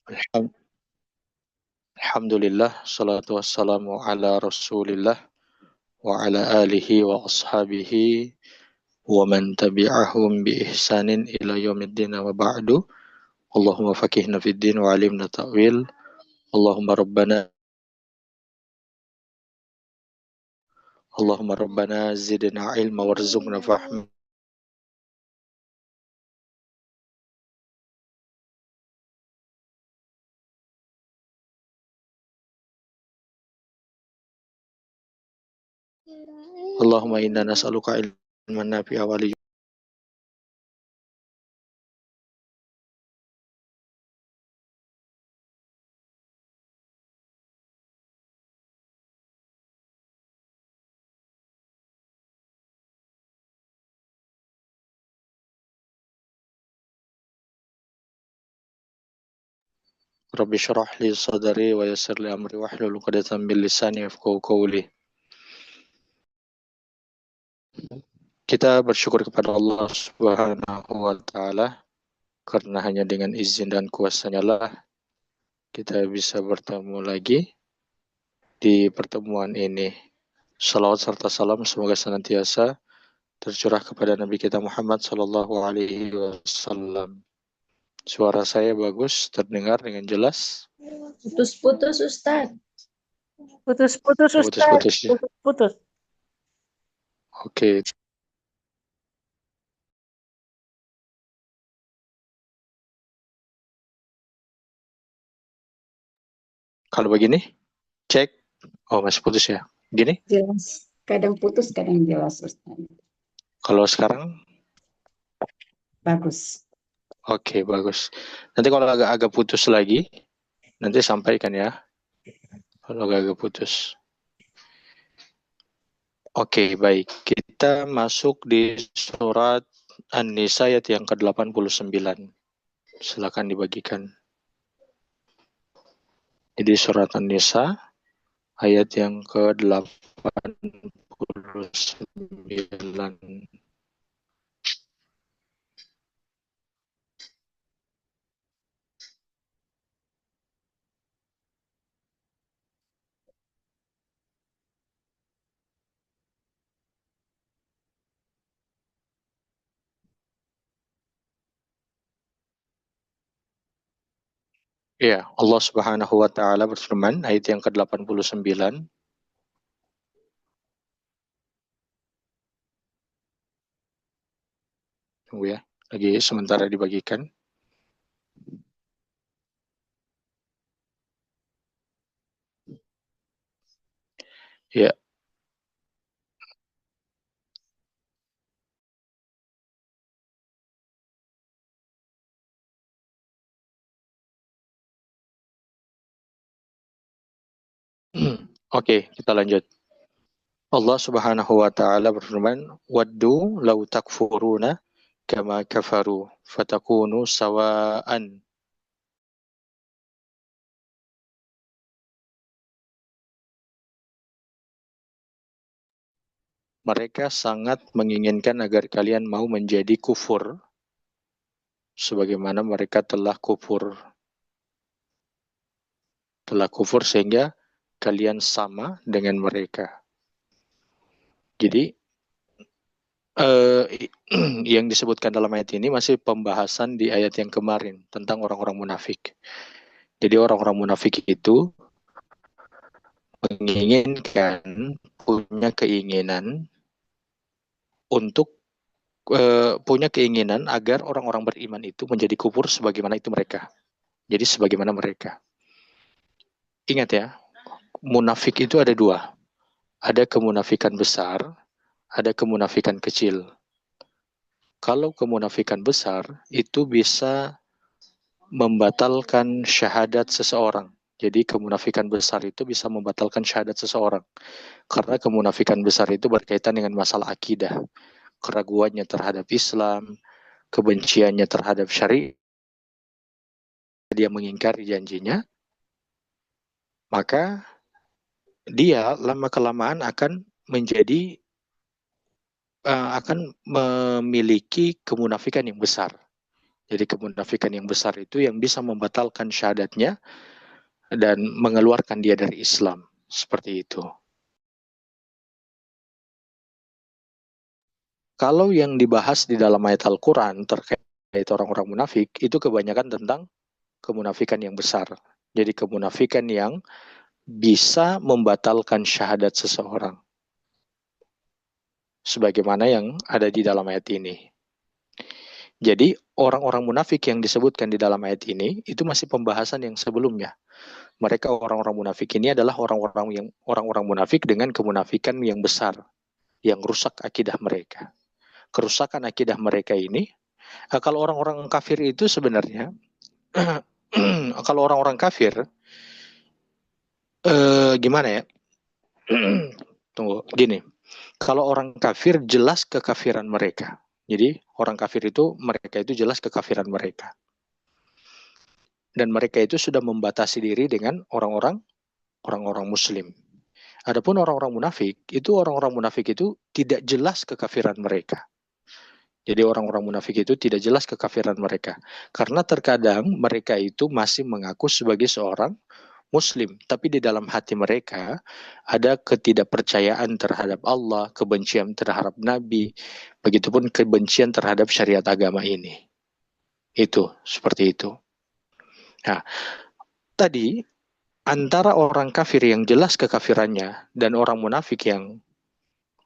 Alham- Alhamdulillah, salatu wassalamu ala rasulillah wa ala alihi wa ashabihi wa man tabi'ahum bi ihsanin ila yaumiddin wa ba'du. Allahumma fakihna fid din wa alimna ta'wil. Allahumma rabbana zidna ilma warzuqna fahma. Allahumma inna nas'aluka ilman nafi'a wa Rabbi syrah li sadari wa yassir li amri wahlul 'uqdatam min lisani yafqahu qawli. Kita bersyukur kepada Allah Subhanahu wa taala karena hanya dengan izin dan kuasa-Nya lah kita bisa bertemu lagi di pertemuan ini. Salawat serta salam semoga senantiasa tercurah kepada Nabi kita Muhammad Sallallahu Alaihi Wasallam. Suara saya bagus, terdengar dengan jelas. Putus-putus Ustaz. Putus-putus Ustaz. Putus-putus ya. Putus. Oke. Kalau begini, cek. Oh, masih putus ya. Gini? Jelas. Kadang putus, kadang jelas Ustaz. Kalau sekarang? Bagus. Oke, bagus. Nanti kalau agak putus lagi, nanti sampaikan ya. Kalau agak putus. Oke, baik. Kita masuk di surat An-Nisa ayat yang ke-89. Silakan dibagikan. Jadi surat An-Nisa ayat yang ke-89. Ya, Allah Subhanahu wa taala berfirman ayat yang ke-89. Tunggu ya, lagi sementara dibagikan. Ya. Oke, kita lanjut. Allah Subhanahu wa taala berfirman, "Waddu law takfuruna kama kafaru fatakunu sawaan." Mereka sangat menginginkan agar kalian mau menjadi kufur sebagaimana mereka telah kufur sehingga kalian sama dengan mereka. Jadi yang disebutkan dalam ayat ini masih pembahasan di ayat yang kemarin tentang orang-orang munafik. Jadi orang-orang munafik itu menginginkan, punya keinginan untuk punya keinginan agar orang-orang beriman itu menjadi kufur sebagaimana itu mereka. Jadi sebagaimana mereka. Ingat ya, munafik itu ada dua. Ada kemunafikan besar, ada kemunafikan kecil. Kalau kemunafikan besar, itu bisa membatalkan syahadat seseorang. Jadi kemunafikan besar itu bisa membatalkan syahadat seseorang. Karena kemunafikan besar itu berkaitan dengan masalah akidah. Keraguannya terhadap Islam, kebenciannya terhadap syariat, dia mengingkari janjinya, maka dia lama-kelamaan akan menjadi akan memiliki kemunafikan yang besar. Jadi kemunafikan yang besar itu yang bisa membatalkan syahadatnya dan mengeluarkan dia dari Islam. Seperti itu. Kalau yang dibahas di dalam ayat Al-Quran terkait orang-orang munafik, itu kebanyakan tentang kemunafikan yang besar. Jadi kemunafikan yang bisa membatalkan syahadat seseorang. Sebagaimana yang ada di dalam ayat ini. Jadi orang-orang munafik yang disebutkan di dalam ayat ini itu masih pembahasan yang sebelumnya. Mereka orang-orang munafik ini adalah orang-orang munafik dengan kemunafikan yang besar, yang rusak akidah mereka. Kerusakan akidah mereka ini, kalau orang-orang kafir itu sebenarnya, kalau orang-orang kafir, gimana ya? Tunggu, gini. Kalau orang kafir jelas kekafiran mereka. Jadi orang kafir itu mereka itu jelas kekafiran mereka. Dan mereka itu sudah membatasi diri dengan orang-orang muslim. Adapun orang-orang munafik itu tidak jelas kekafiran mereka. Jadi orang-orang munafik itu tidak jelas kekafiran mereka. Karena terkadang mereka itu masih mengaku sebagai seorang muslim, tapi di dalam hati mereka ada ketidakpercayaan terhadap Allah, kebencian terhadap Nabi, begitupun kebencian terhadap syariat agama ini. Itu, seperti itu. Nah, tadi antara orang kafir yang jelas kekafirannya dan orang munafik yang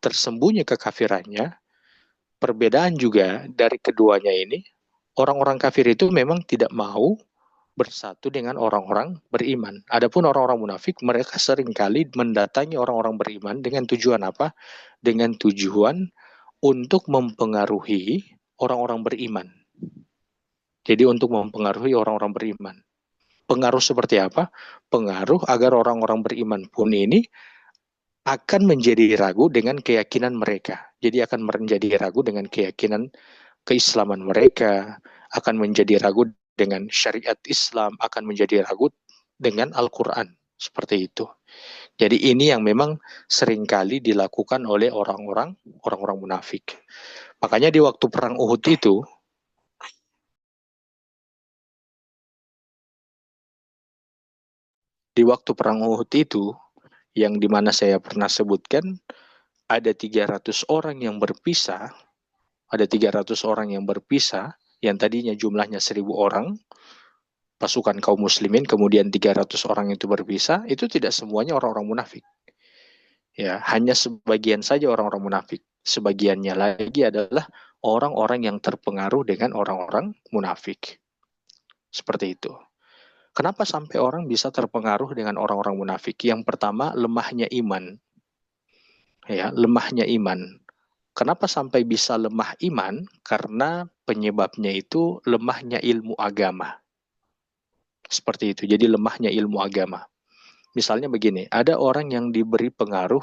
tersembunyi kekafirannya, perbedaan juga dari keduanya ini, orang-orang kafir itu memang tidak mau bersatu dengan orang-orang beriman. Adapun orang-orang munafik, mereka seringkali mendatangi orang-orang beriman dengan tujuan apa? Dengan tujuan untuk mempengaruhi orang-orang beriman. Jadi untuk mempengaruhi orang-orang beriman. Pengaruh seperti apa? Pengaruh agar orang-orang beriman pun ini akan menjadi ragu dengan keyakinan mereka. Jadi akan menjadi ragu dengan keyakinan keislaman mereka, akan menjadi ragu dengan syariat Islam, akan menjadi ragu dengan Al-Quran. Seperti itu. Jadi ini yang memang seringkali dilakukan oleh orang-orang munafik. Makanya di waktu perang Uhud itu, yang dimana saya pernah sebutkan, ada 300 orang yang berpisah, yang tadinya jumlahnya 1.000 orang, pasukan kaum muslimin, kemudian 300 orang itu berpisah, itu tidak semuanya orang-orang munafik. Ya, hanya sebagian saja orang-orang munafik. Sebagiannya lagi adalah orang-orang yang terpengaruh dengan orang-orang munafik. Seperti itu. Kenapa sampai orang bisa terpengaruh dengan orang-orang munafik? Yang pertama, lemahnya iman. Ya, lemahnya iman. Kenapa sampai bisa lemah iman? Karena penyebabnya itu lemahnya ilmu agama. Seperti itu. Jadi lemahnya ilmu agama. Misalnya begini, ada orang yang diberi pengaruh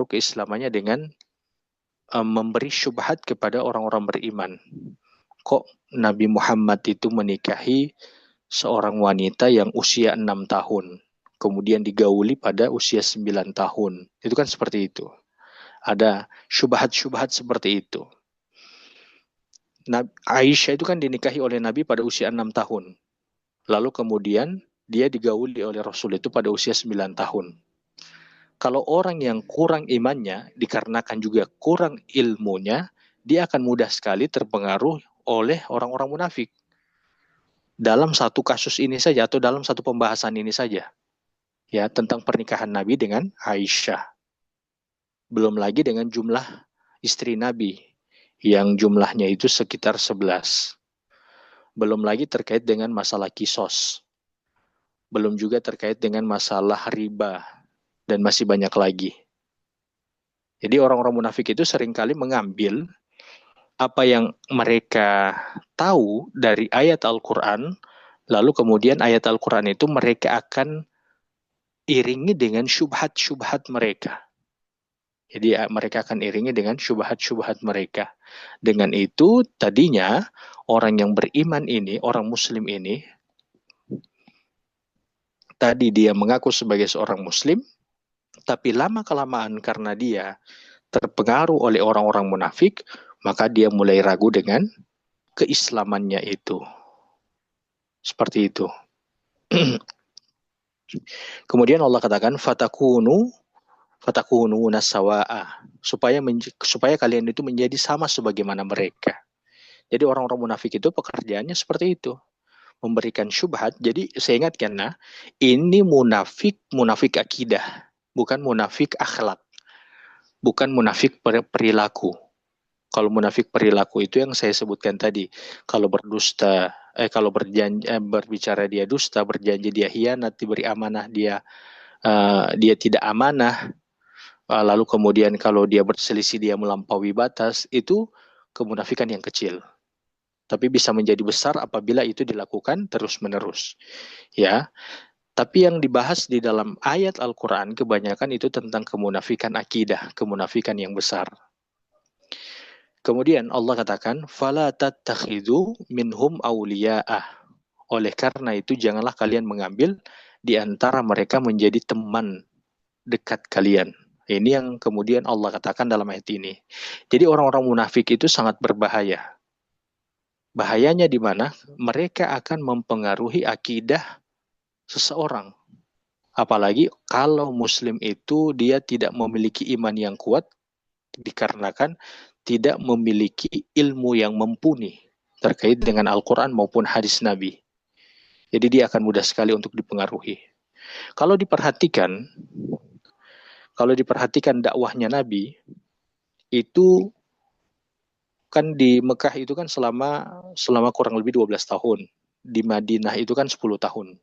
keislamannya dengan memberi syubhat kepada orang-orang beriman. Kok Nabi Muhammad itu menikahi seorang wanita yang usia 6 tahun, kemudian digauli pada usia 9 tahun. Itu kan seperti itu. Ada syubhat-syubhat seperti itu. Aisyah itu kan dinikahi oleh Nabi pada usia 6 tahun. Lalu kemudian dia digauli oleh Rasul itu pada usia 9 tahun. Kalau orang yang kurang imannya, dikarenakan juga kurang ilmunya, dia akan mudah sekali terpengaruh oleh orang-orang munafik. Dalam satu kasus ini saja, atau dalam satu pembahasan ini saja, ya, tentang pernikahan Nabi dengan Aisyah. Belum lagi dengan jumlah istri Nabi, yang jumlahnya itu sekitar 11. Belum lagi terkait dengan masalah kisos. Belum juga terkait dengan masalah riba, dan masih banyak lagi. Jadi orang-orang munafik itu seringkali mengambil apa yang mereka tahu dari ayat Al-Quran, lalu kemudian ayat Al-Quran itu mereka akan iringi dengan syubhat-syubhat mereka. Jadi mereka akan iringi dengan syubhat-syubhat mereka. Dengan itu tadinya orang yang beriman ini, orang muslim ini, tadi dia mengaku sebagai seorang muslim, tapi lama-kelamaan karena dia terpengaruh oleh orang-orang munafik, maka dia mulai ragu dengan keislamannya itu. Seperti itu. Kemudian Allah katakan fatakunu nasawa'a, supaya kalian itu menjadi sama sebagaimana mereka. Jadi orang-orang munafik itu pekerjaannya seperti itu, memberikan syubhat. Jadi saya ingatkan, ini munafik akidah, bukan munafik akhlak, bukan munafik perilaku. Kalau munafik perilaku itu yang saya sebutkan tadi, kalau berdusta, kalau berbicara dia dusta, berjanji dia hianat, diberi amanah dia tidak amanah, lalu kemudian kalau dia berselisih dia melampaui batas, itu kemunafikan yang kecil. Tapi bisa menjadi besar apabila itu dilakukan terus-menerus. Ya. Tapi yang dibahas di dalam ayat Al-Quran kebanyakan itu tentang kemunafikan akidah, kemunafikan yang besar. Kemudian Allah katakan, "Fala tattakhidhu minhum awliya'ah." Oleh karena itu janganlah kalian mengambil di antara mereka menjadi teman dekat kalian. Ini yang kemudian Allah katakan dalam ayat ini. Jadi orang-orang munafik itu sangat berbahaya. Bahayanya di mana? Mereka akan mempengaruhi akidah seseorang. Apalagi kalau muslim itu dia tidak memiliki iman yang kuat dikarenakan tidak memiliki ilmu yang mumpuni terkait dengan Al-Quran maupun hadis Nabi. Jadi dia akan mudah sekali untuk dipengaruhi. Kalau diperhatikan dakwahnya Nabi, itu kan di Mekah itu kan selama kurang lebih 12 tahun. Di Madinah itu kan 10 tahun.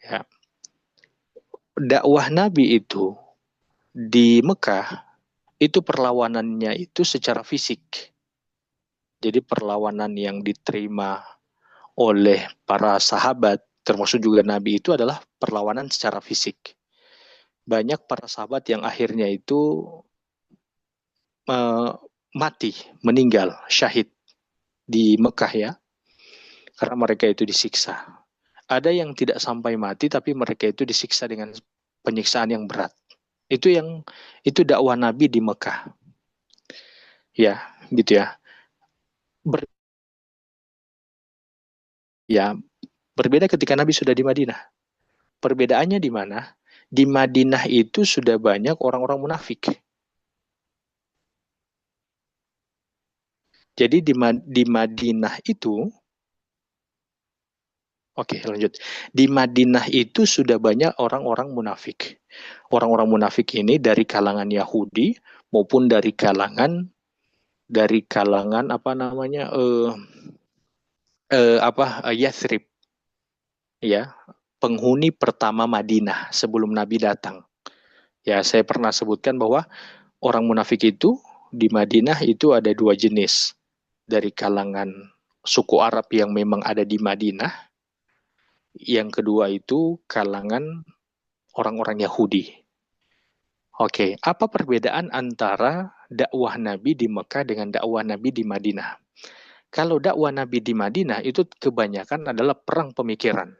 Ya. Dakwah Nabi itu di Mekah itu perlawanannya itu secara fisik. Jadi perlawanan yang diterima oleh para sahabat, termasuk juga Nabi itu adalah perlawanan secara fisik. Banyak para sahabat yang akhirnya itu mati, meninggal, syahid di Mekah ya, karena mereka itu disiksa. Ada yang tidak sampai mati, tapi mereka itu disiksa dengan penyiksaan yang berat. Itu dakwah Nabi di Mekah. Ya, gitu ya. Berbeda ketika Nabi sudah di Madinah. Perbedaannya di mana? Di Madinah itu sudah banyak orang-orang munafik. Jadi di Madinah itu, oke, lanjut. Di Madinah itu sudah banyak orang-orang munafik. Orang-orang munafik ini dari kalangan Yahudi maupun dari kalangan Yathrib, ya, penghuni pertama Madinah sebelum Nabi datang. Ya, saya pernah sebutkan bahwa orang munafik itu di Madinah itu ada 2 jenis. Dari kalangan suku Arab yang memang ada di Madinah. Yang kedua itu kalangan orang-orang Yahudi. Oke, apa perbedaan antara dakwah Nabi di Mekah dengan dakwah Nabi di Madinah? Kalau dakwah Nabi di Madinah itu kebanyakan adalah perang pemikiran.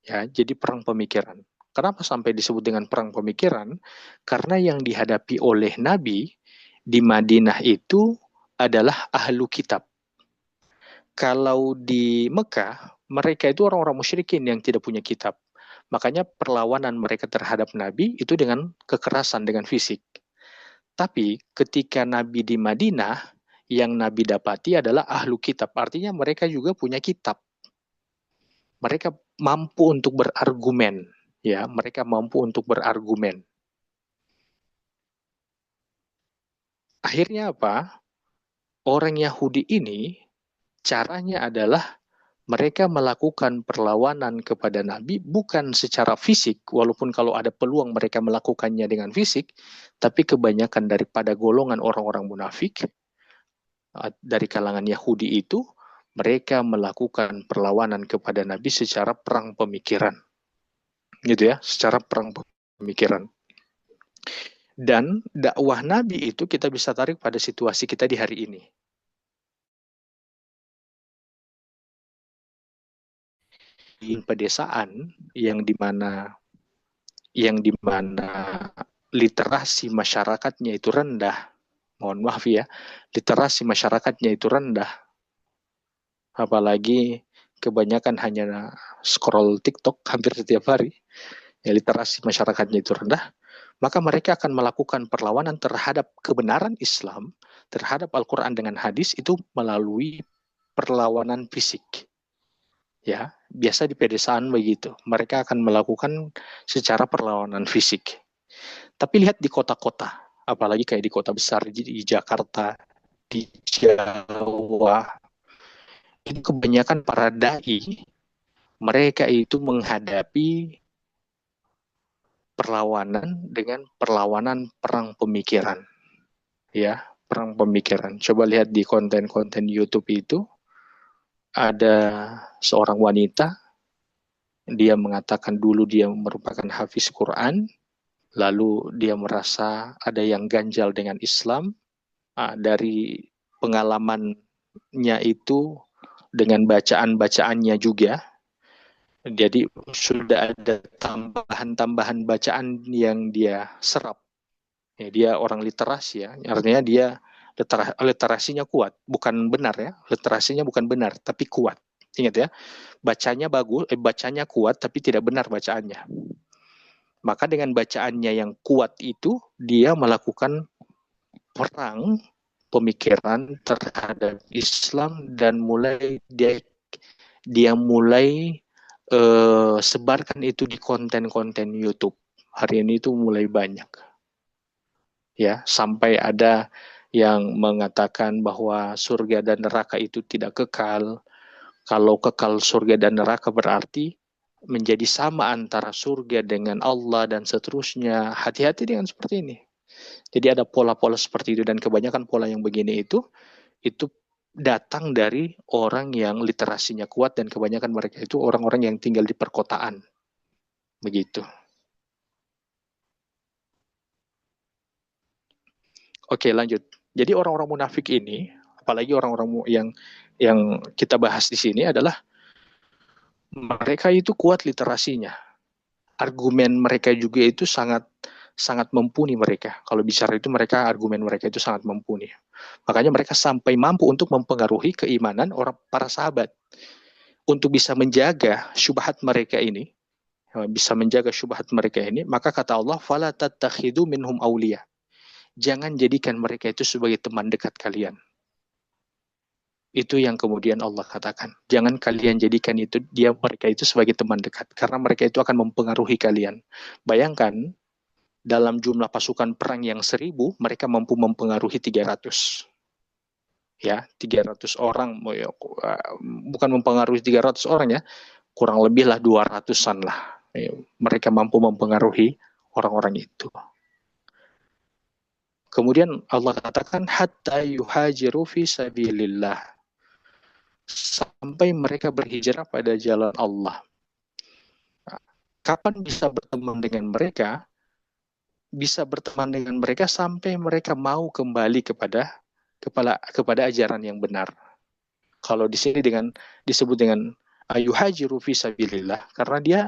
Ya, jadi perang pemikiran. Kenapa sampai disebut dengan perang pemikiran? Karena yang dihadapi oleh Nabi di Madinah itu adalah ahlu kitab. Kalau di Mekah, mereka itu orang-orang musyrikin yang tidak punya kitab. Makanya perlawanan mereka terhadap Nabi itu dengan kekerasan, dengan fisik. Tapi ketika Nabi di Madinah, yang Nabi dapati adalah ahlu kitab. Artinya mereka juga punya kitab. Mereka mampu untuk berargumen. Ya, mereka mampu untuk berargumen. Akhirnya apa? Orang Yahudi ini caranya adalah mereka melakukan perlawanan kepada Nabi bukan secara fisik, walaupun kalau ada peluang mereka melakukannya dengan fisik, tapi kebanyakan daripada golongan orang-orang munafik dari kalangan Yahudi itu, mereka melakukan perlawanan kepada Nabi secara perang pemikiran. Gitu ya, secara perang pemikiran. Dan dakwah Nabi itu kita bisa tarik pada situasi kita di hari ini. Di pedesaan yang dimana literasi masyarakatnya itu rendah, mohon maaf ya, literasi masyarakatnya itu rendah. Apalagi kebanyakan hanya scroll TikTok hampir setiap hari, ya literasi masyarakatnya itu rendah, maka mereka akan melakukan perlawanan terhadap kebenaran Islam, terhadap Al-Quran dengan hadis itu melalui perlawanan fisik. Ya, biasa di pedesaan begitu. Mereka akan melakukan secara perlawanan fisik. Tapi lihat di kota-kota, apalagi kayak di kota besar, di Jakarta, di Jawa, itu kebanyakan para dai, mereka itu menghadapi perlawanan dengan perlawanan perang pemikiran. Ya, perang pemikiran. Coba lihat di konten-konten YouTube itu, ada seorang wanita, dia mengatakan dulu dia merupakan hafiz Quran, lalu dia merasa ada yang ganjal dengan Islam, dari pengalamannya itu dengan bacaan-bacaannya juga, jadi sudah ada tambahan-tambahan bacaan yang dia serap. Ya, dia orang literasi ya, artinya dia literasinya kuat, bukan benar ya, literasinya bukan benar, tapi kuat. Ingat ya, bacanya bagus, bacanya kuat, tapi tidak benar bacaannya. Maka dengan bacaannya yang kuat itu, dia melakukan perang pemikiran terhadap Islam dan mulai dia mulai sebarkan itu di konten-konten YouTube. Hari ini itu mulai banyak. Ya, sampai ada yang mengatakan bahwa surga dan neraka itu tidak kekal. Kalau kekal surga dan neraka berarti menjadi sama antara surga dengan Allah dan seterusnya. Hati-hati dengan seperti ini. Jadi ada pola-pola seperti itu, dan kebanyakan pola yang begini itu datang dari orang yang literasinya kuat, dan kebanyakan mereka itu orang-orang yang tinggal di perkotaan. Begitu. Oke, lanjut. Jadi orang-orang munafik ini, apalagi orang-orang yang kita bahas di sini adalah mereka itu kuat literasinya. Argumen mereka juga itu sangat sangat mumpuni mereka. Kalau bicara itu mereka, argumen mereka itu sangat mumpuni. Makanya mereka sampai mampu untuk mempengaruhi keimanan orang para sahabat. Untuk bisa menjaga syubhat mereka ini, maka kata Allah, fala tattakhidu minhum awliya. Jangan jadikan mereka itu sebagai teman dekat kalian. Itu yang kemudian Allah katakan. Jangan kalian jadikan mereka itu sebagai teman dekat, karena mereka itu akan mempengaruhi kalian. Bayangkan, dalam jumlah pasukan perang yang 1.000, mereka mampu mempengaruhi 300. Ya, 300 orang, bukan mempengaruhi 300 orang ya, kurang lebih lah 200-an lah. Mereka mampu mempengaruhi orang-orang itu. Kemudian Allah katakan, hatta yuhajiru fi sabilillah. Sampai mereka berhijrah pada jalan Allah. Kapan bisa berteman dengan mereka? Bisa berteman dengan mereka sampai mereka mau kembali kepada ajaran yang benar. Kalau di sini disebut dengan yuhajiru fi sabilillah, karena dia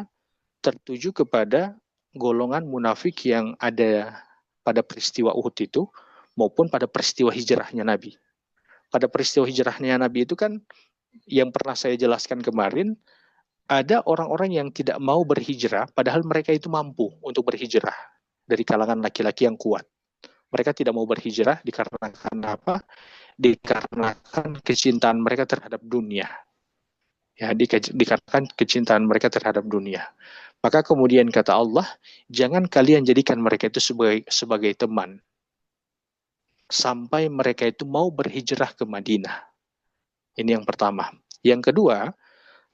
tertuju kepada golongan munafik yang ada pada peristiwa Uhud itu, maupun pada peristiwa hijrahnya Nabi. Pada peristiwa hijrahnya Nabi itu kan, yang pernah saya jelaskan kemarin, ada orang-orang yang tidak mau berhijrah, padahal mereka itu mampu untuk berhijrah dari kalangan laki-laki yang kuat. Mereka tidak mau berhijrah dikarenakan apa? Dikarenakan kecintaan mereka terhadap dunia. Ya, dikarenakan kecintaan mereka terhadap dunia. Maka kemudian kata Allah, jangan kalian jadikan mereka itu sebagai teman sampai mereka itu mau berhijrah ke Madinah. Ini yang pertama. Yang kedua,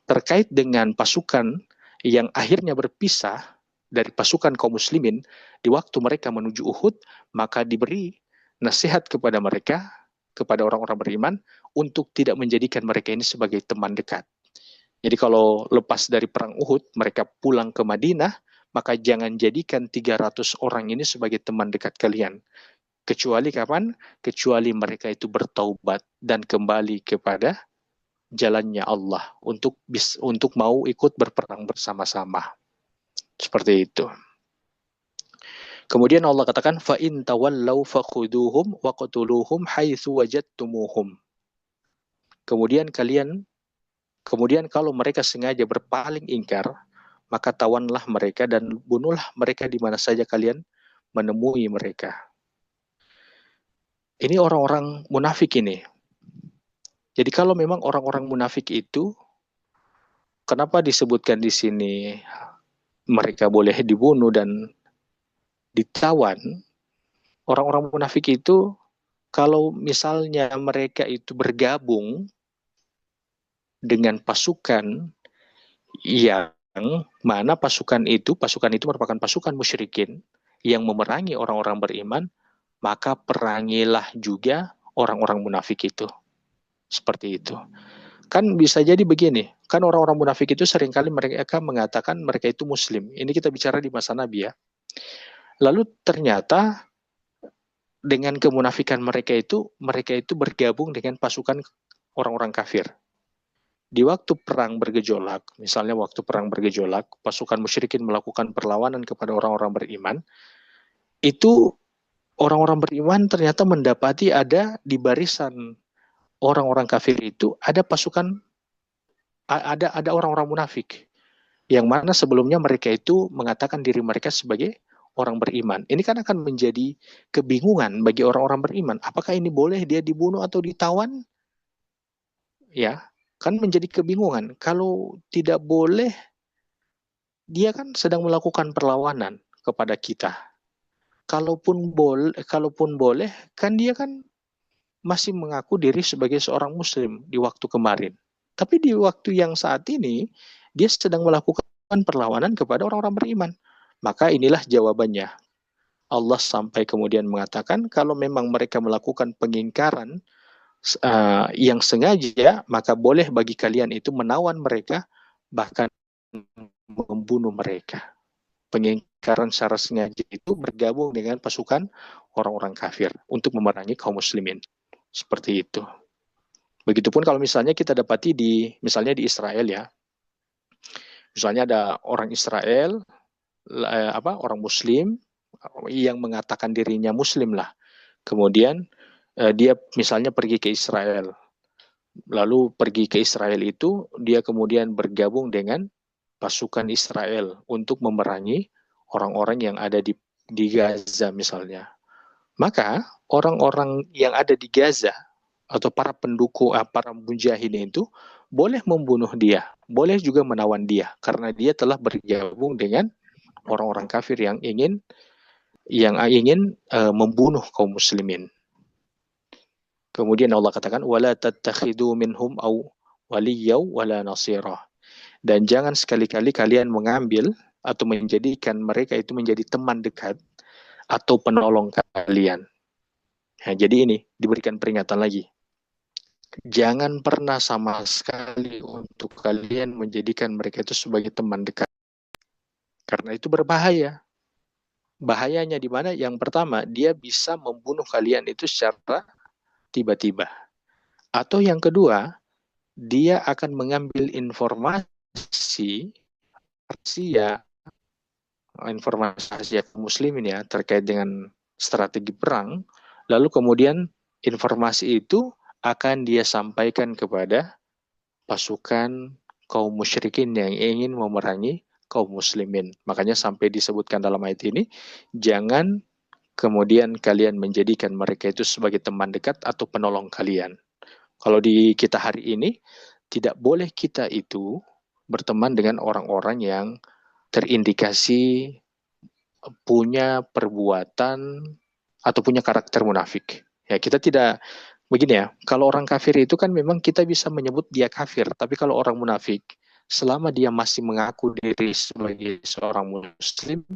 terkait dengan pasukan yang akhirnya berpisah dari pasukan kaum muslimin di waktu mereka menuju Uhud, maka diberi nasihat kepada mereka, kepada orang-orang beriman, untuk tidak menjadikan mereka ini sebagai teman dekat. Jadi kalau lepas dari perang Uhud, mereka pulang ke Madinah, maka jangan jadikan 300 orang ini sebagai teman dekat kalian. Kecuali kapan? Kecuali mereka itu bertaubat dan kembali kepada jalannya Allah untuk mau ikut berperang bersama-sama. Seperti itu. Kemudian Allah katakan fa in tawallau fakhuduhum waqtuluhum haitsu wajadtumuhum. Kemudian kalau mereka sengaja berpaling ingkar, maka tawanlah mereka dan bunuhlah mereka di mana saja kalian menemui mereka. Ini orang-orang munafik ini. Jadi kalau memang orang-orang munafik itu, kenapa disebutkan di sini mereka boleh dibunuh dan ditawan? Orang-orang munafik itu, kalau misalnya mereka itu bergabung dengan pasukan yang mana pasukan itu merupakan pasukan musyrikin yang memerangi orang-orang beriman, maka perangilah juga orang-orang munafik itu. Seperti itu. Kan bisa jadi begini, kan orang-orang munafik itu seringkali mereka mengatakan mereka itu muslim. Ini kita bicara di masa Nabi ya. Lalu ternyata dengan kemunafikan mereka itu bergabung dengan pasukan orang-orang kafir. Di waktu perang bergejolak, misalnya waktu perang bergejolak, pasukan musyrikin melakukan perlawanan kepada orang-orang beriman, itu orang-orang beriman ternyata mendapati ada di barisan orang-orang kafir itu ada pasukan, ada orang-orang munafik, yang mana sebelumnya mereka itu mengatakan diri mereka sebagai orang beriman. Ini kan akan menjadi kebingungan bagi orang-orang beriman. Apakah ini boleh dia dibunuh atau ditawan? Ya, kan menjadi kebingungan. Kalau tidak boleh, dia kan sedang melakukan perlawanan kepada kita. Kalaupun boleh, kan dia kan masih mengaku diri sebagai seorang muslim di waktu kemarin. Tapi di waktu yang saat ini, dia sedang melakukan perlawanan kepada orang-orang beriman. Maka inilah jawabannya. Allah sampai kemudian mengatakan kalau memang mereka melakukan pengingkaran yang sengaja, maka boleh bagi kalian itu menawan mereka, bahkan membunuh mereka. Pengingkaran secara sengaja itu bergabung dengan pasukan orang-orang kafir untuk memerangi kaum muslimin. Seperti itu. Begitupun kalau misalnya kita dapati misalnya di Israel ya. Misalnya ada orang Israel, orang muslim yang mengatakan dirinya muslim lah. Kemudian dia misalnya pergi ke Israel. Lalu pergi ke Israel itu dia kemudian bergabung dengan pasukan Israel untuk memerangi orang-orang yang ada di Gaza misalnya. Maka orang-orang yang ada di Gaza atau para pendukung, para mujahidin itu boleh membunuh dia, boleh juga menawan dia, karena dia telah bergabung dengan orang-orang kafir yang ingin membunuh kaum muslimin. Kemudian Allah katakan, wala tattakhidu minhum waliyyaw wala nasira. Dan jangan sekali-kali kalian mengambil atau menjadikan mereka itu menjadi teman dekat atau penolong kalian. Nah, jadi ini diberikan peringatan lagi. Jangan pernah sama sekali untuk kalian menjadikan mereka itu sebagai teman dekat. Karena itu berbahaya. Bahayanya di mana? Yang pertama, dia bisa membunuh kalian itu secara tiba-tiba. Atau yang kedua, dia akan mengambil informasi rahasia muslimin ya terkait dengan strategi perang, lalu kemudian informasi itu akan dia sampaikan kepada pasukan kaum musyrikin yang ingin memerangi kaum muslimin. Makanya sampai disebutkan dalam ayat ini, jangan kemudian kalian menjadikan mereka itu sebagai teman dekat atau penolong kalian. Kalau di kita hari ini, tidak boleh kita itu berteman dengan orang-orang yang terindikasi punya perbuatan atau punya karakter munafik. Ya, kita tidak begini ya, kalau orang kafir itu kan memang kita bisa menyebut dia kafir, tapi kalau orang munafik, selama dia masih mengaku diri sebagai seorang muslim,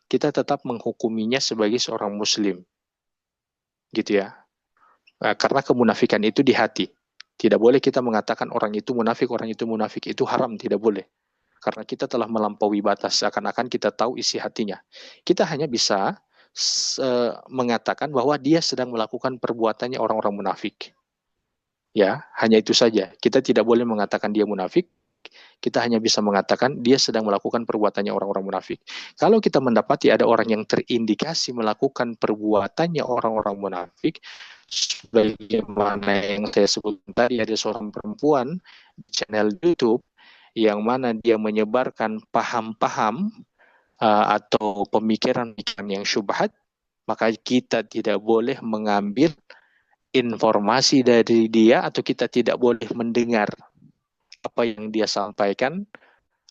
kita tetap menghukuminya sebagai seorang muslim. Gitu ya. Karena kemunafikan itu di hati. Tidak boleh kita mengatakan orang itu munafik itu haram, tidak boleh. Karena kita telah melampaui batas, seakan-akan kita tahu isi hatinya. Kita hanya bisa mengatakan bahwa dia sedang melakukan perbuatannya orang-orang munafik. Ya, hanya itu saja. Kita tidak boleh mengatakan dia munafik. Kita hanya bisa mengatakan dia sedang melakukan perbuatannya orang-orang munafik. Kalau kita mendapati ada orang yang terindikasi melakukan perbuatannya orang-orang munafik, sebagaimana yang saya sebut tadi, ada seorang perempuan di channel YouTube yang mana dia menyebarkan paham-paham atau pemikiran-pemikiran yang syubhat, maka kita tidak boleh mengambil informasi dari dia atau kita tidak boleh mendengar apa yang dia sampaikan,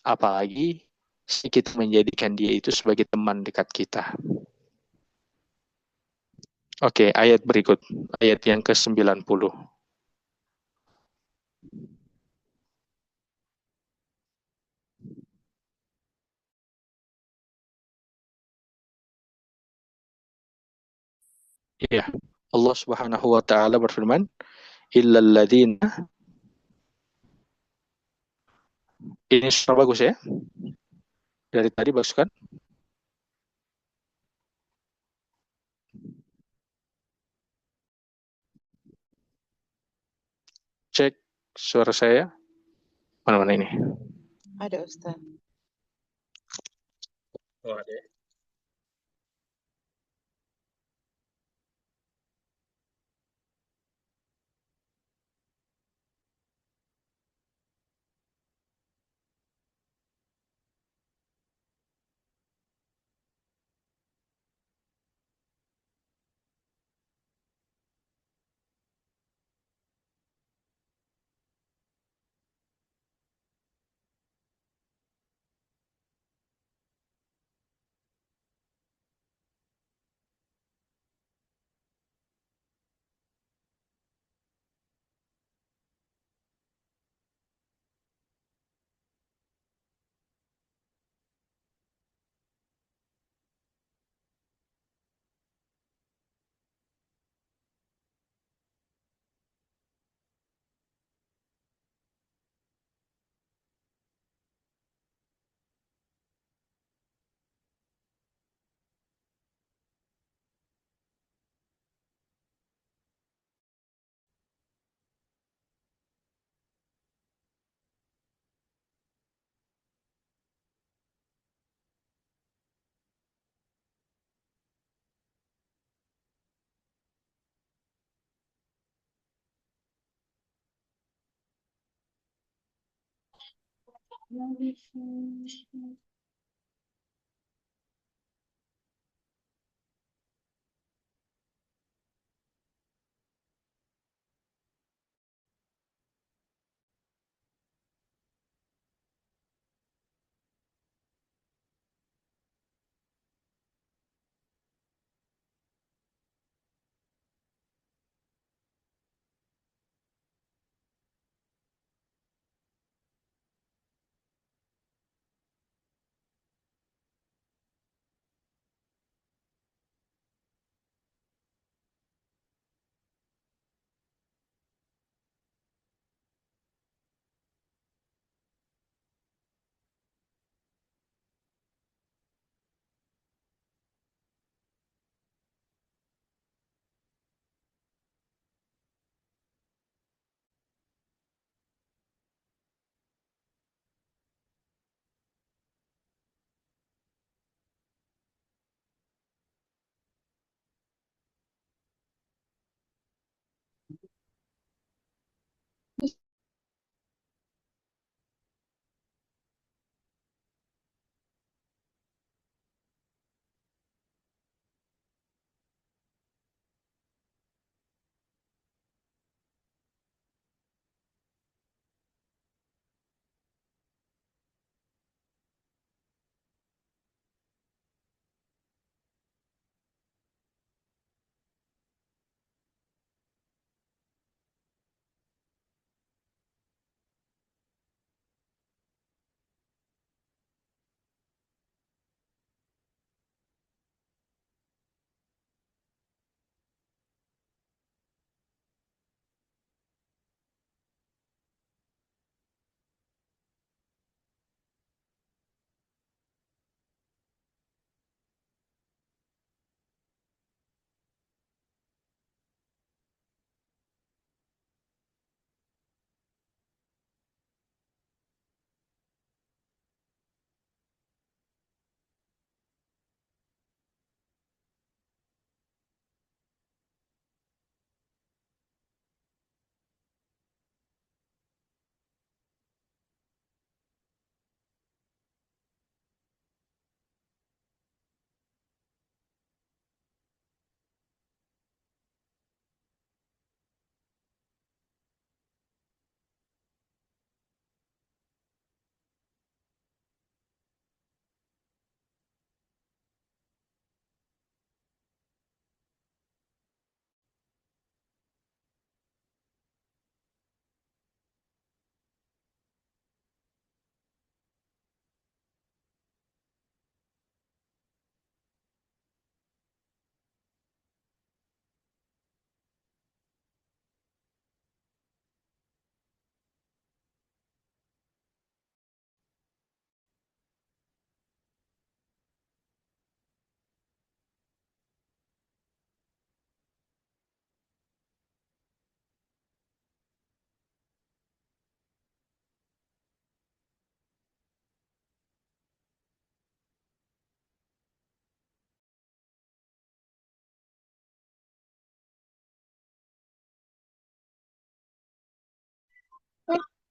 apalagi kita menjadikan dia itu sebagai teman dekat kita. Oke, ayat berikut, ayat yang ke-90. Ya, Allah Subhanahu wa taala berfirman, illal ladzina. Ini suara bagus ya? Dari tadi bagus kan? Cek suara saya. Mana-mana ini? Ada Ustaz. Oh, ada ya.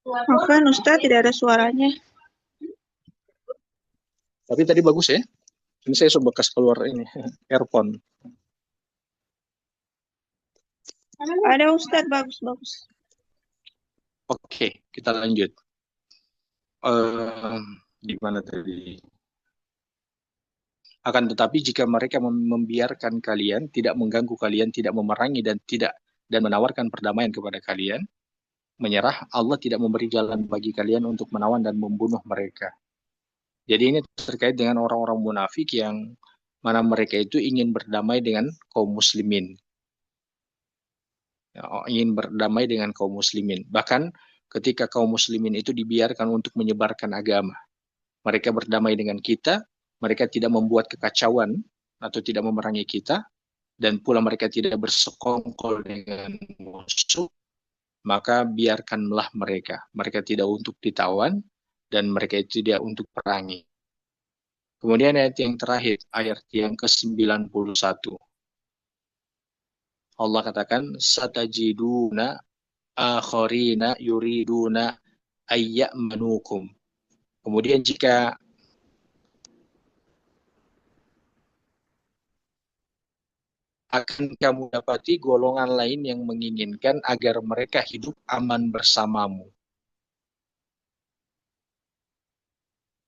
Maafkan Ustaz, tidak ada suaranya. Tapi tadi bagus ya. Ini saya coba kasih keluar ini earphone. Ada Ustaz, bagus. Oke, kita lanjut. Gimana tadi? Akan tetapi jika mereka membiarkan kalian, tidak mengganggu kalian, tidak memerangi dan menawarkan perdamaian kepada kalian, menyerah, Allah tidak memberi jalan bagi kalian untuk menawan dan membunuh mereka. Jadi ini terkait dengan orang-orang munafik yang mana mereka itu ingin berdamai dengan kaum muslimin. Ingin berdamai dengan kaum muslimin. Bahkan ketika kaum muslimin itu dibiarkan untuk menyebarkan agama. Mereka berdamai dengan kita, mereka tidak membuat kekacauan atau tidak memerangi kita, dan pula mereka tidak bersekongkol dengan musuh, maka biarkanlah mereka. Mereka tidak untuk ditawan, dan mereka itu tidak untuk perangi. Kemudian ayat yang terakhir, ayat yang ke-91. Allah katakan, satajiduna akharina yuriduna ayya'manukum. Kemudian jika akan kamu dapati golongan lain yang menginginkan agar mereka hidup aman bersamamu.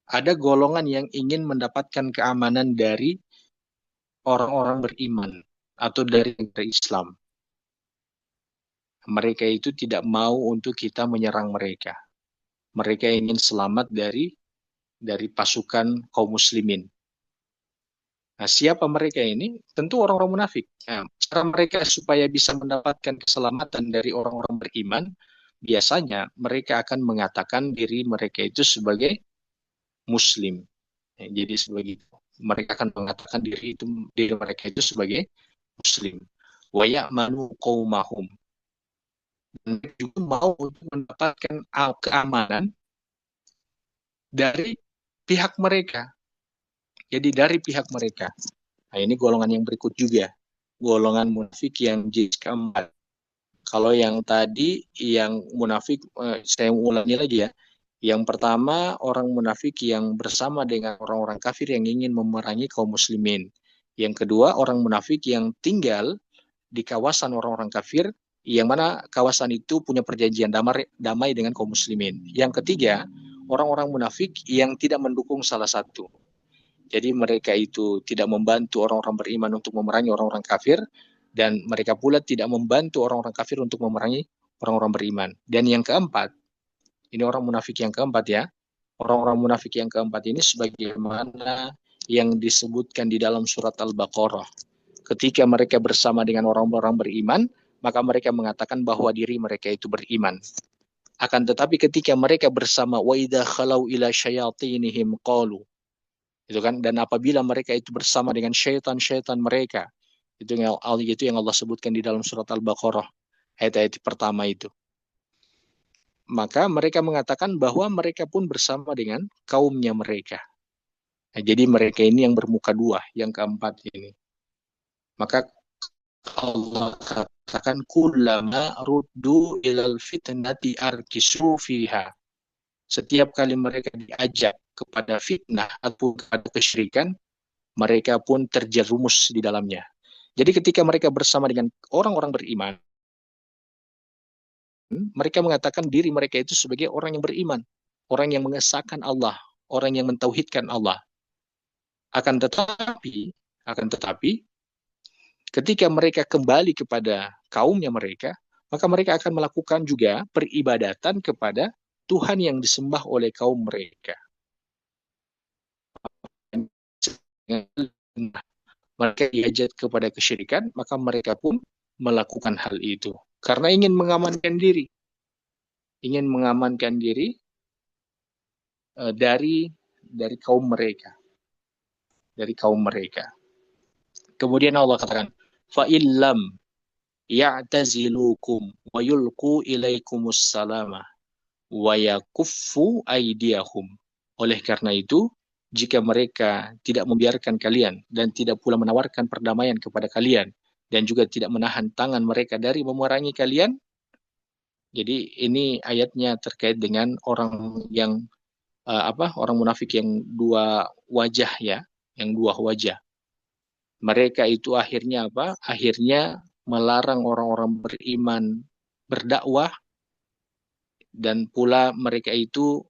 Ada golongan yang ingin mendapatkan keamanan dari orang-orang beriman atau dari negara Islam. Mereka itu tidak mau untuk kita menyerang mereka. Mereka ingin selamat dari pasukan kaum muslimin. Nah, siapa mereka ini? Tentu orang-orang munafik. Nah, cara mereka supaya bisa mendapatkan keselamatan dari orang-orang beriman, biasanya mereka akan mengatakan diri mereka itu sebagai muslim. Ya, jadi sebagai mereka akan mengatakan diri mereka itu sebagai muslim. Wa ya'manu qaumahum. Dan mereka juga mau untuk mendapatkan keamanan dari pihak mereka. Jadi dari pihak mereka. Nah, ini golongan yang berikut juga. Golongan munafik yang jenis keempat. Kalau yang tadi, yang munafik, saya ulangi lagi ya. Yang pertama, orang munafik yang bersama dengan orang-orang kafir yang ingin memerangi kaum muslimin. Yang kedua, orang munafik yang tinggal di kawasan orang-orang kafir, yang mana kawasan itu punya perjanjian damai dengan kaum muslimin. Yang ketiga, orang-orang munafik yang tidak mendukung salah satu. Jadi mereka itu tidak membantu orang-orang beriman untuk memerangi orang-orang kafir, dan mereka pula tidak membantu orang-orang kafir untuk memerangi orang-orang beriman. Dan yang keempat, ini orang munafik yang keempat ya. Orang-orang munafik yang keempat ini sebagaimana yang disebutkan di dalam surat Al-Baqarah. Ketika mereka bersama dengan orang-orang beriman, maka mereka mengatakan bahwa diri mereka itu beriman. Akan tetapi ketika mereka bersama wa idza khalau ila syayatinihim qalu, itu kan, dan apabila mereka itu bersama dengan syaitan-syaitan mereka, itu yang Allah sebutkan di dalam surat Al-Baqarah ayat-ayat pertama itu. Maka mereka mengatakan bahwa mereka pun bersama dengan kaumnya mereka. Nah, jadi mereka ini yang bermuka dua, yang keempat ini. Maka Allah katakan kullama ruddu ilal fitnati arkisu fiha. Setiap kali mereka diajak kepada fitnah atau kepada kesyirikan, mereka pun terjerumus di dalamnya. Jadi ketika mereka bersama dengan orang-orang beriman, mereka mengatakan diri mereka itu sebagai orang yang beriman, orang yang mengesahkan Allah, orang yang mentauhidkan Allah. Akan tetapi, ketika mereka kembali kepada kaumnya mereka, maka mereka akan melakukan juga peribadatan kepada Tuhan yang disembah oleh kaum mereka. Mereka diajak kepada kesyirikan, maka mereka pun melakukan hal itu. Karena ingin mengamankan diri. Ingin mengamankan diri dari kaum mereka. Dari kaum mereka. Kemudian Allah katakan, فَإِلَّمْ يَعْتَزِلُوكُمْ وَيُلْقُوا إِلَيْكُمُ السَّلَامَ وَيَكُفُّوا أَيْدِيَهُمْ. Oleh karena itu, jika mereka tidak membiarkan kalian dan tidak pula menawarkan perdamaian kepada kalian dan juga tidak menahan tangan mereka dari memerangi kalian, Jadi ini ayatnya terkait dengan orang yang orang munafik yang dua wajah ya, yang dua wajah. Mereka itu akhirnya apa? Akhirnya melarang orang-orang beriman berdakwah, dan pula mereka itu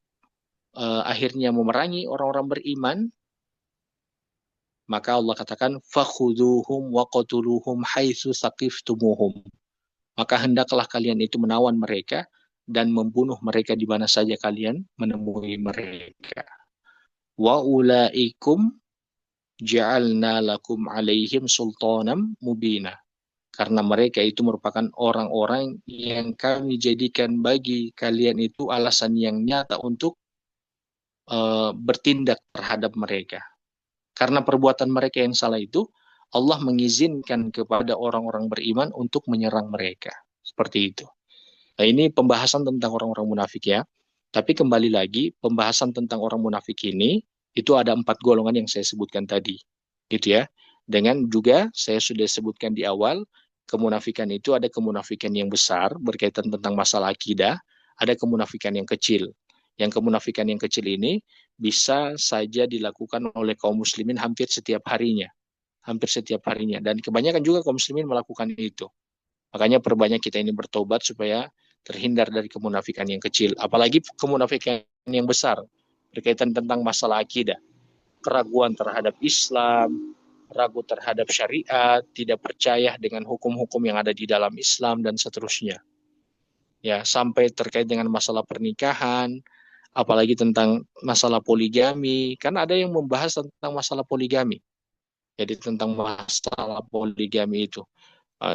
akhirnya memerangi orang-orang beriman. Maka Allah katakan fakhuduhum waqtuluhum haitsu saqiftumuhum. Maka hendaklah kalian itu menawan mereka dan membunuh mereka di mana saja kalian menemui mereka. Wa ulaikum ja'alna lakum alaihim sultanan mubina. Karena mereka itu merupakan orang-orang yang kami jadikan bagi kalian itu alasan yang nyata untuk bertindak terhadap mereka. Karena perbuatan mereka yang salah itu, Allah mengizinkan kepada orang-orang beriman untuk menyerang mereka. Seperti itu. Nah, ini pembahasan tentang orang-orang munafik ya. Tapi kembali lagi, pembahasan tentang orang munafik ini, itu ada 4 golongan yang saya sebutkan tadi. Gitu ya. Dengan juga, saya sudah sebutkan di awal, kemunafikan itu ada kemunafikan yang besar, berkaitan tentang masalah akidah, ada kemunafikan yang kecil. Yang kemunafikan yang kecil ini, bisa saja dilakukan oleh kaum muslimin hampir setiap harinya. Hampir setiap harinya. Dan kebanyakan juga kaum muslimin melakukan itu. Makanya perbanyak kita ini bertobat supaya terhindar dari kemunafikan yang kecil. Apalagi kemunafikan yang besar, berkaitan tentang masalah akidah. Keraguan terhadap Islam, ragu terhadap syariat, tidak percaya dengan hukum-hukum yang ada di dalam Islam, dan seterusnya. Ya, sampai terkait dengan masalah pernikahan, apalagi tentang masalah poligami. Kan ada yang membahas tentang masalah poligami. Jadi tentang masalah poligami itu.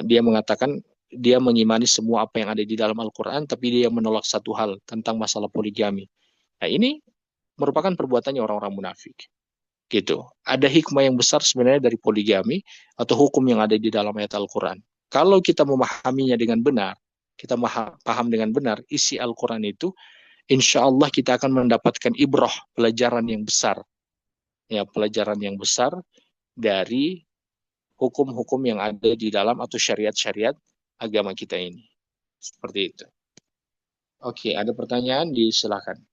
Dia mengatakan dia mengimani semua apa yang ada di dalam Al-Quran, tapi dia menolak satu hal tentang masalah poligami. Nah, ini merupakan perbuatannya orang-orang munafik. Gitu. Ada hikmah yang besar sebenarnya dari poligami atau hukum yang ada di dalam ayat Al-Quran. Kalau kita memahaminya dengan benar, kita paham dengan benar isi Al-Quran itu, insya Allah kita akan mendapatkan ibrah, pelajaran yang besar. Ya, pelajaran yang besar dari hukum-hukum yang ada di dalam atau syariat-syariat agama kita ini. Seperti itu. Oke, ada pertanyaan? Silakan.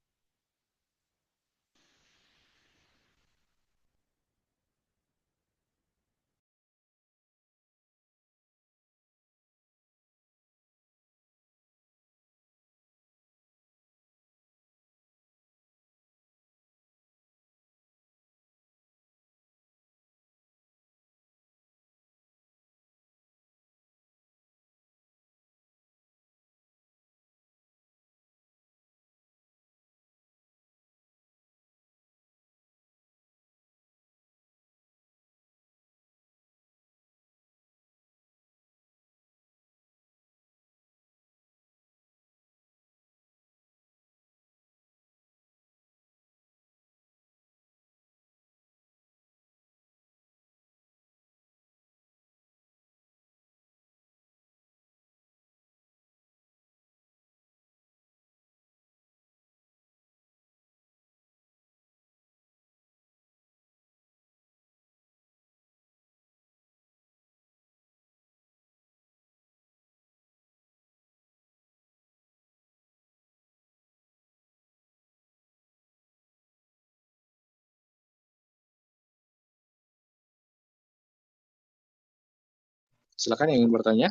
Silakan yang ingin bertanya.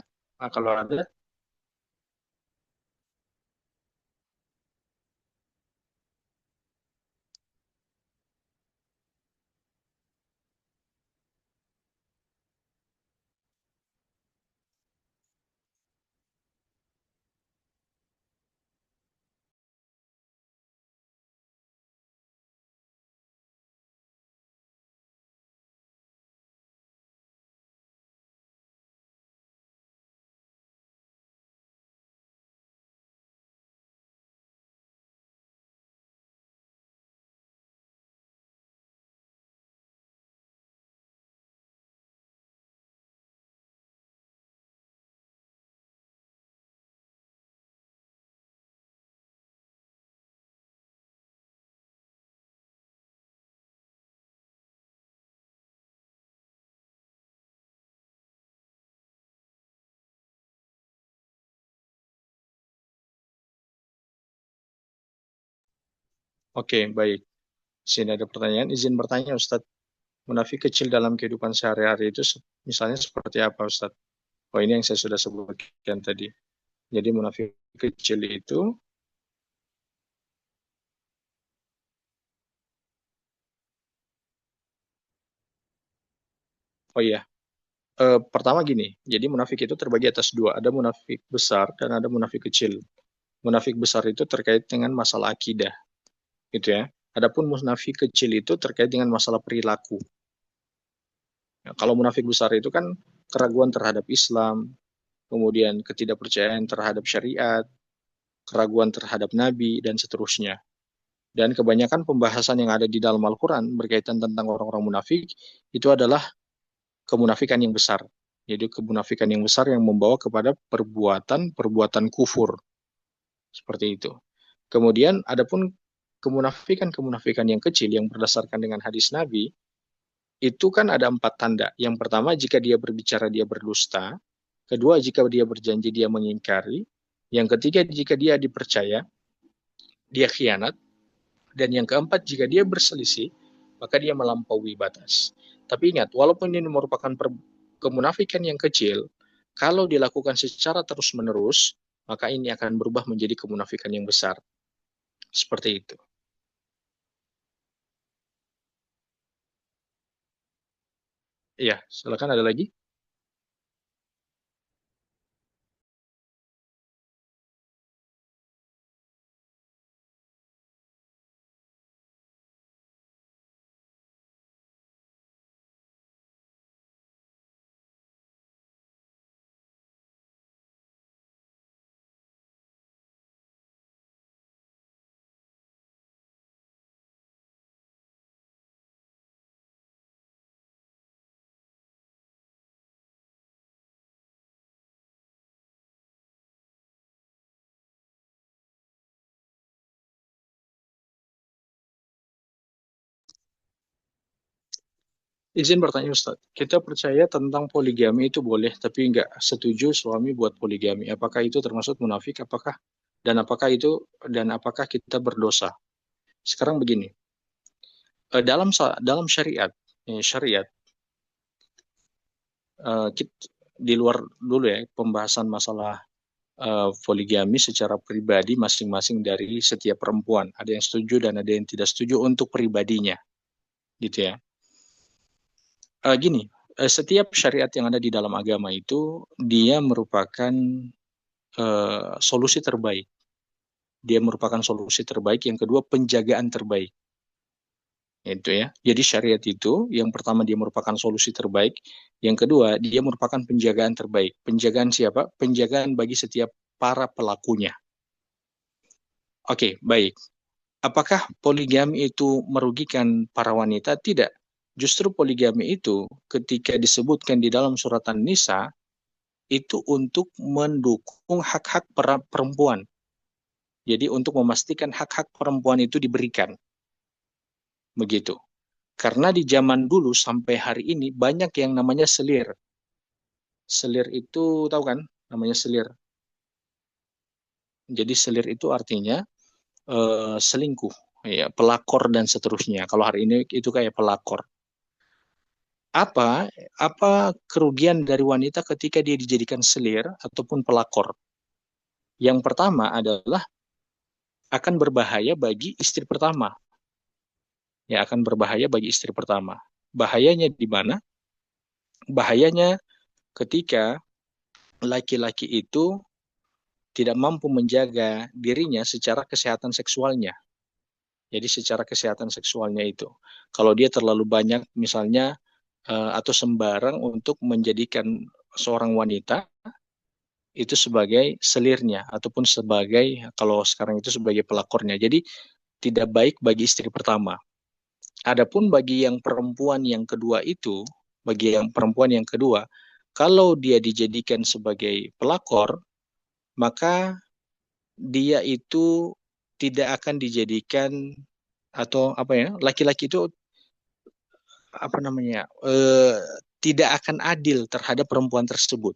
Kalau ada. Oke, baik. Sini ada pertanyaan. Izin bertanya, Ustadz. Munafik kecil dalam kehidupan sehari-hari itu misalnya seperti apa, Ustadz? Oh, ini yang saya sudah sebutkan tadi. Jadi munafik kecil itu, oh iya, pertama gini, jadi munafik itu terbagi atas dua, ada munafik besar dan ada munafik kecil. Munafik besar itu terkait dengan masalah akidah, gitu ya. Adapun munafik kecil itu terkait dengan masalah perilaku. Ya, kalau munafik besar itu kan keraguan terhadap Islam, kemudian ketidakpercayaan terhadap syariat, keraguan terhadap Nabi, dan seterusnya. Dan kebanyakan pembahasan yang ada di dalam Al-Quran berkaitan tentang orang-orang munafik, itu adalah kemunafikan yang besar. Jadi kemunafikan yang besar yang membawa kepada perbuatan kufur. Seperti itu. Kemudian adapun kemunafikan yang kecil yang berdasarkan dengan hadis Nabi, itu kan ada 4 tanda. Yang pertama, jika dia berbicara dia berdusta. Kedua, jika dia berjanji dia mengingkari. Yang ketiga, jika dia dipercaya dia khianat. Dan yang keempat, jika dia berselisih, maka dia melampaui batas. Tapi ingat, walaupun ini merupakan kemunafikan yang kecil, kalau dilakukan secara terus-menerus, maka ini akan berubah menjadi kemunafikan yang besar. Seperti itu. Iya, silakan ada lagi. Izin bertanya Ustaz, kita percaya tentang poligami itu boleh, tapi nggak setuju suami buat poligami. Apakah itu termasuk munafik? Apakah kita berdosa? Sekarang begini, dalam syariat, syariat di luar dulu ya pembahasan masalah poligami secara pribadi masing-masing dari setiap perempuan. Ada yang setuju dan ada yang tidak setuju untuk pribadinya, gitu ya. Gini, setiap syariat yang ada di dalam agama itu dia merupakan solusi terbaik. Dia merupakan solusi terbaik. Yang kedua, penjagaan terbaik. Itu ya. Jadi syariat itu yang pertama dia merupakan solusi terbaik. Yang kedua, dia merupakan penjagaan terbaik. Penjagaan siapa? Penjagaan bagi setiap para pelakunya. Oke, baik. Apakah poligami itu merugikan para wanita? Tidak. Justru poligami itu ketika disebutkan di dalam surat An-Nisa itu untuk mendukung hak-hak perempuan. Jadi untuk memastikan hak-hak perempuan itu diberikan. Begitu. Karena di zaman dulu sampai hari ini banyak yang namanya selir. Selir itu tahu kan namanya selir. Jadi selir itu artinya selingkuh, ya, pelakor dan seterusnya. Kalau hari ini itu kayak pelakor. Apa kerugian dari wanita ketika dia dijadikan selir ataupun pelakor? Yang pertama adalah akan berbahaya bagi istri pertama. Ya, akan berbahaya bagi istri pertama. Bahayanya di mana? Bahayanya ketika laki-laki itu tidak mampu menjaga dirinya secara kesehatan seksualnya. Jadi secara kesehatan seksualnya itu. Kalau dia terlalu banyak misalnya atau sembarang untuk menjadikan seorang wanita itu sebagai selirnya ataupun sebagai kalau sekarang itu sebagai pelakornya. Jadi tidak baik bagi istri pertama. Adapun bagi yang perempuan yang kedua itu, kalau dia dijadikan sebagai pelakor, maka dia itu tidak akan dijadikan atau apa ya, laki-laki itu apa namanya, tidak akan adil terhadap perempuan tersebut.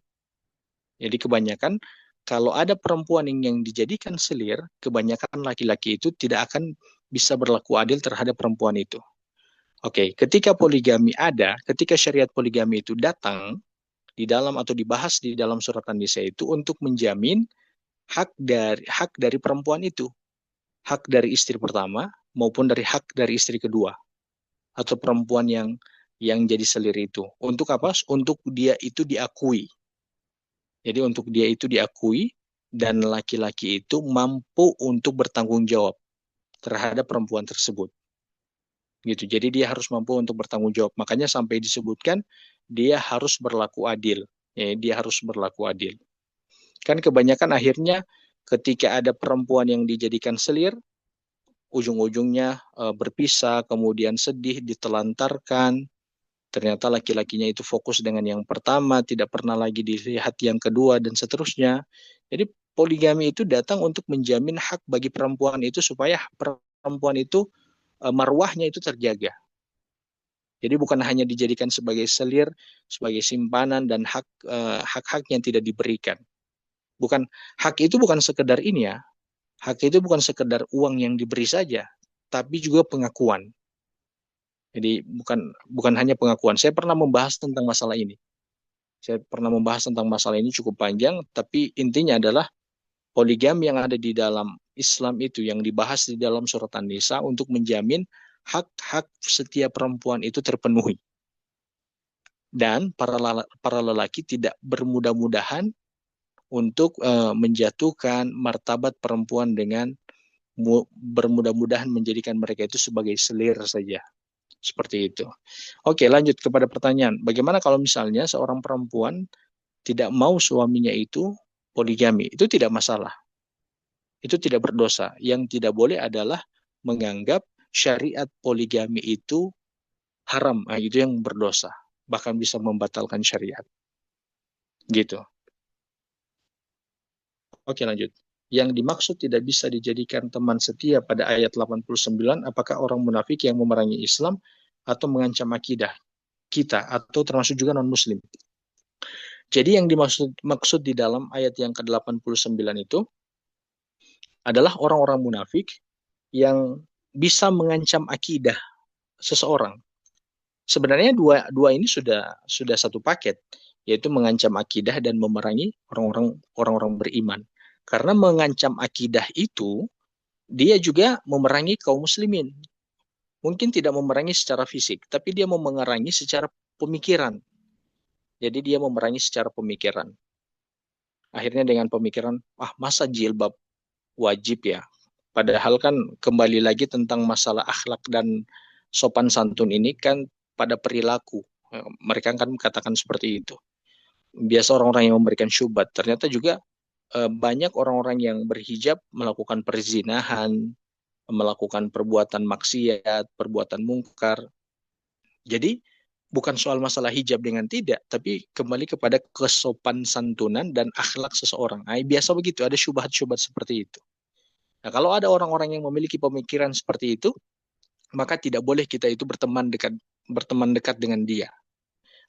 Jadi kebanyakan kalau ada perempuan yang dijadikan selir, kebanyakan laki-laki itu tidak akan bisa berlaku adil terhadap perempuan itu. Oke, ketika poligami ada, ketika syariat poligami itu datang di dalam atau dibahas di dalam surat An-Nisa itu untuk menjamin hak dari perempuan itu, hak dari istri pertama maupun hak dari istri kedua atau perempuan yang jadi selir itu. Untuk apa? Untuk dia itu diakui. Jadi untuk dia itu diakui dan laki-laki itu mampu untuk bertanggung jawab terhadap perempuan tersebut. Gitu. Jadi dia harus mampu untuk bertanggung jawab. Makanya sampai disebutkan dia harus berlaku adil. Ya, dia harus berlaku adil. Kan kebanyakan akhirnya ketika ada perempuan yang dijadikan selir, ujung-ujungnya berpisah, kemudian sedih, ditelantarkan. Ternyata laki-lakinya itu fokus dengan yang pertama, tidak pernah lagi dilihat yang kedua, dan seterusnya. Jadi poligami itu datang untuk menjamin hak bagi perempuan itu supaya perempuan itu marwahnya itu terjaga. Jadi bukan hanya dijadikan sebagai selir, sebagai simpanan dan hak-hak yang tidak diberikan. Hak itu bukan sekedar ini ya. Hak itu bukan sekedar uang yang diberi saja, tapi juga pengakuan. Jadi bukan hanya pengakuan. Saya pernah membahas tentang masalah ini. Cukup panjang, tapi intinya adalah poligami yang ada di dalam Islam itu yang dibahas di dalam surat An-Nisa untuk menjamin hak-hak setiap perempuan itu terpenuhi. Dan para lelaki tidak bermudah-mudahan untuk menjatuhkan martabat perempuan dengan bermudah-mudahan menjadikan mereka itu sebagai selir saja. Seperti itu. Oke, lanjut kepada pertanyaan. Bagaimana kalau misalnya seorang perempuan tidak mau suaminya itu poligami? Itu tidak masalah. Itu tidak berdosa. Yang tidak boleh adalah menganggap syariat poligami itu haram. Nah, itu yang berdosa. Bahkan bisa membatalkan syariat. Gitu. Oke, lanjut. Yang dimaksud tidak bisa dijadikan teman setia pada ayat 89, apakah orang munafik yang memerangi Islam atau mengancam akidah kita atau termasuk juga non-muslim. Jadi yang dimaksud di dalam ayat yang ke-89 itu adalah orang-orang munafik yang bisa mengancam akidah seseorang. Sebenarnya dua ini sudah satu paket, yaitu mengancam akidah dan memerangi orang-orang beriman. Karena mengancam akidah itu, dia juga memerangi kaum muslimin. Mungkin tidak memerangi secara fisik, tapi dia memerangi secara pemikiran. Jadi dia memerangi secara pemikiran. Akhirnya dengan pemikiran, masa jilbab wajib ya? Padahal kan kembali lagi tentang masalah akhlak dan sopan santun ini kan pada perilaku. Mereka kan katakan seperti itu. Biasa orang-orang yang memberikan syubhat. Ternyata juga banyak orang-orang yang berhijab melakukan perzinahan, melakukan perbuatan maksiat, perbuatan mungkar. Jadi bukan soal masalah hijab dengan tidak, tapi kembali kepada kesopan santunan dan akhlak seseorang. Biasa begitu, ada syubhat-syubhat seperti itu. Nah, kalau ada orang-orang yang memiliki pemikiran seperti itu, maka tidak boleh kita itu berteman dekat dengan dia.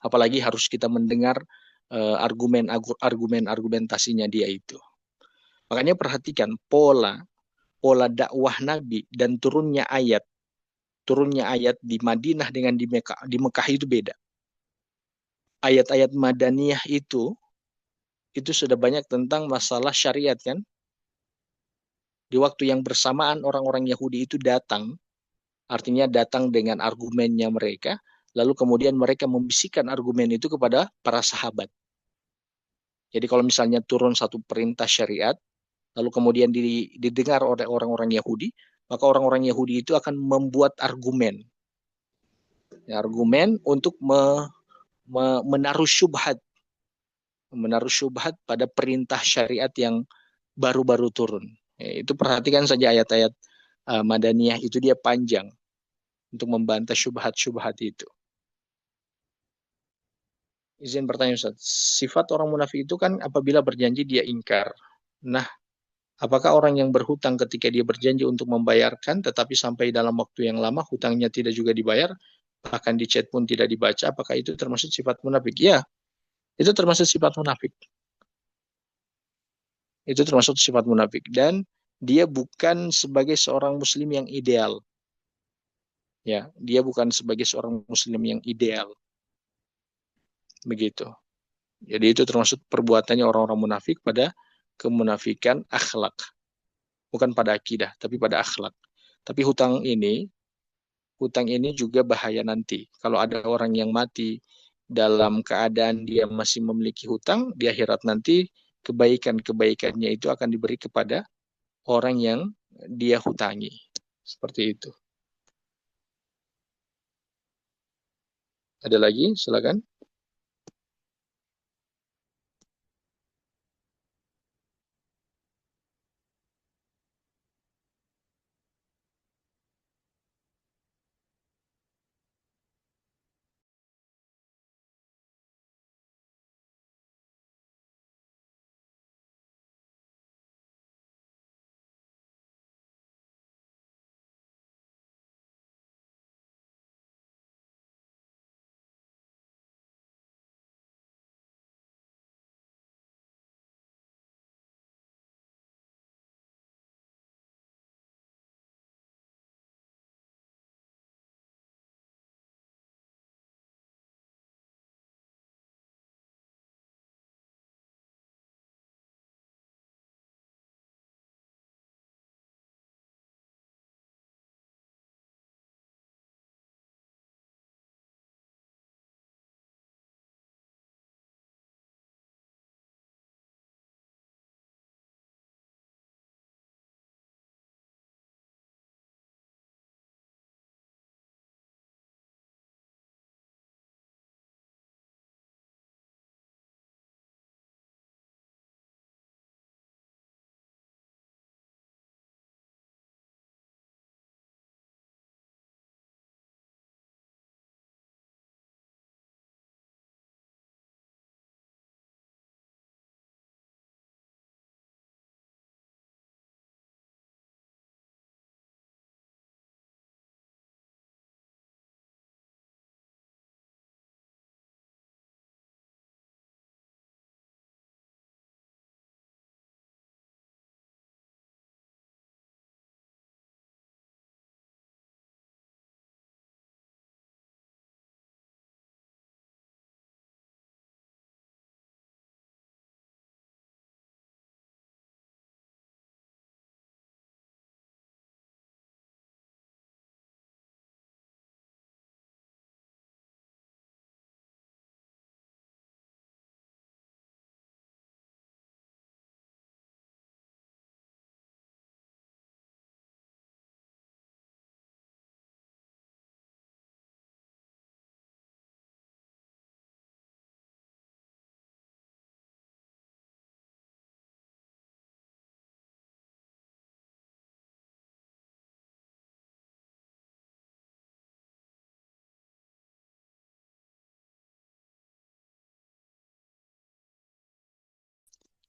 Apalagi harus kita mendengar argumentasinya dia itu. Makanya perhatikan pola dakwah Nabi dan turunnya ayat di Madinah dengan di Mekah itu beda. Ayat-ayat Madaniyah itu sudah banyak tentang masalah syariat kan. Di waktu yang bersamaan orang-orang Yahudi itu datang, artinya datang dengan argumennya mereka, lalu kemudian mereka membisikkan argumen itu kepada para sahabat. Jadi kalau misalnya turun satu perintah syariat, lalu kemudian didengar oleh orang-orang Yahudi, maka orang-orang Yahudi itu akan membuat argumen untuk menaruh syubhat pada perintah syariat yang baru-baru turun. Itu perhatikan saja ayat-ayat Madaniyah itu dia panjang untuk membantah syubhat-syubhat itu. Izin bertanya Ustaz, sifat orang munafik itu kan apabila berjanji dia ingkar. Nah, apakah orang yang berhutang ketika dia berjanji untuk membayarkan tetapi sampai dalam waktu yang lama hutangnya tidak juga dibayar, bahkan di chat pun tidak dibaca, apakah itu termasuk sifat munafik? Ya, itu termasuk sifat munafik. Itu termasuk sifat munafik. Dan dia bukan sebagai seorang muslim yang ideal. Ya, dia bukan sebagai seorang muslim yang ideal. Begitu. Jadi itu termasuk perbuatannya orang-orang munafik pada kemunafikan akhlak. Bukan pada akidah, tapi pada akhlak. Tapi hutang ini juga bahaya nanti. Kalau ada orang yang mati dalam keadaan dia masih memiliki hutang, di akhirat nanti kebaikan-kebaikannya itu akan diberi kepada orang yang dia hutangi. Seperti itu. Ada lagi? Silakan.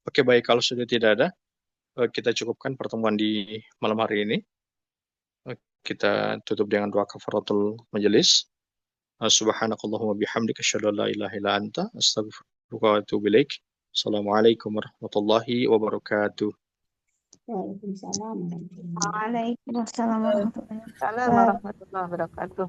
Oke, baik. Kalau sudah tidak ada, kita cukupkan pertemuan di malam hari ini. Kita tutup dengan doa kafaratul majelis. Subhanakallahumma bihamdika asyhadu an la ilaha illa anta astaghfiruka wa atubu ilaik. Assalamualaikum warahmatullahi wabarakatuh. Waalaikumsalam. Waalaikumsalam warahmatullahi wabarakatuh.